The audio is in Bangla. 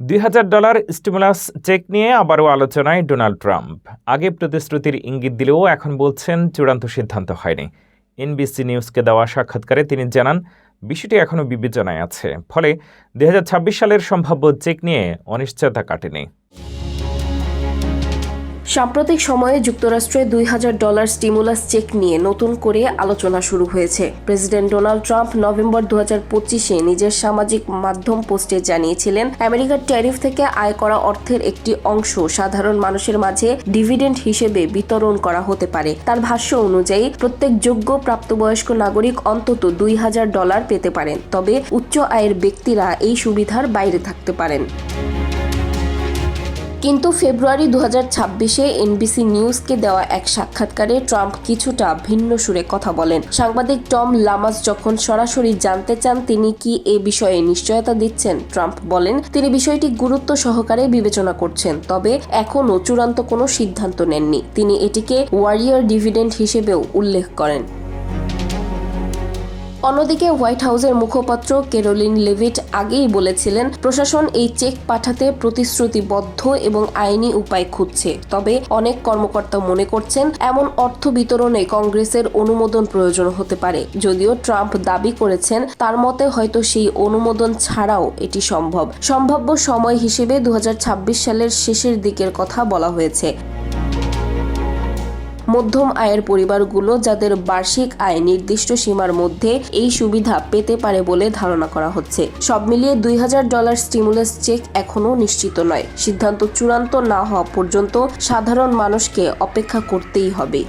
$২,০০০ স্টিমুলাস চেক নিয়ে আবারও আলোচনায় ডোনাল্ড ট্রাম্প। আগে প্রতিশ্রুতির ইঙ্গিত দিলেও এখন বলছেন চূড়ান্ত সিদ্ধান্ত হয়নি। এনবিসি নিউজকে দেওয়া সাক্ষাৎকারে তিনি জানান, বিষয়টি এখনও বিবেচনায় আছে। ফলে ২০২৬ সালের সম্ভাব্য চেক নিয়ে অনিশ্চয়তা কাটেনি। সাম্প্রতিক সময়ে যুক্তরাষ্ট্রে $২,০০০ স্টিমুলাস চেক নিয়ে নতুন করে আলোচনা শুরু হয়েছে। প্রেসিডেন্ট ডোনাল্ড ট্রাম্প নভেম্বর ২০২৫-এ নিজের সামাজিক মাধ্যম পোস্টে জানিয়েছিলেন, আমেরিকার ট্যারিফ থেকে আয় করা অর্থের একটি অংশ সাধারণ মানুষের মাঝে ডিভিডেন্ড হিসেবে বিতরণ করা হতে পারে। তার ভাষ্য অনুযায়ী প্রত্যেক যোগ্য প্রাপ্তবয়স্ক নাগরিক অন্তত $২,০০০ পেতে পারেন, তবে উচ্চ আয়ের ব্যক্তিরা এই সুবিধার বাইরে থাকতে পারেন। কিন্তু ফেব্রুয়ারি ২০২৬-এ এনবিসি নিউজকে দেওয়া এক সাক্ষাৎকারে ট্রাম্প কিছুটা ভিন্ন সুরে কথা বলেন। সাংবাদিক টম লামাস যখন সরাসরি জানতে চান তিনি কি এ বিষয়ে নিশ্চয়তা দিচ্ছেন, ট্রাম্প বলেন তিনি বিষয়টি গুরুত্ব সহকারে বিবেচনা করছেন, তবে এখনও চূড়ান্ত কোনো সিদ্ধান্ত নেননি। তিনি এটিকে ওয়ারিয়র ডিভিডেন্ড হিসেবেও উল্লেখ করেন। অন্যদিকে হোয়াইট হাউসের মুখপাত্র ক্যারোলিন লেভিট আগেই বলেছিলেন, প্রশাসন এই চেক পাঠাতে প্রতিশ্রুতিবদ্ধ এবং আইনি উপায় খুঁজছে। তবে অনেক কর্মকর্তা মনে করছেন এমন অর্থ বিতরণে কংগ্রেসের অনুমোদন প্রয়োজন হতে পারে। যদিও ট্রাম্প দাবি করেছেন তার মতে হয়তো সেই অনুমোদন ছাড়াও এটি সম্ভব। সম্ভাব্য সময় হিসেবে ২০২৬ সালের শেষের দিকের কথা বলা হয়েছে। মধ্যম আয়ের পরিবারগুলো যাদের বার্ষিক আয় নির্দিষ্ট সীমার মধ্যে এই সুবিধা পেতে পারে বলে ধারণা করা হচ্ছে। সব মিলিয়ে $২,০০০ স্টিমুলাস চেক এখনও নিশ্চিত নয়। সিদ্ধান্ত চূড়ান্ত না হওয়া পর্যন্ত সাধারণ মানুষকে অপেক্ষা করতেই হবে।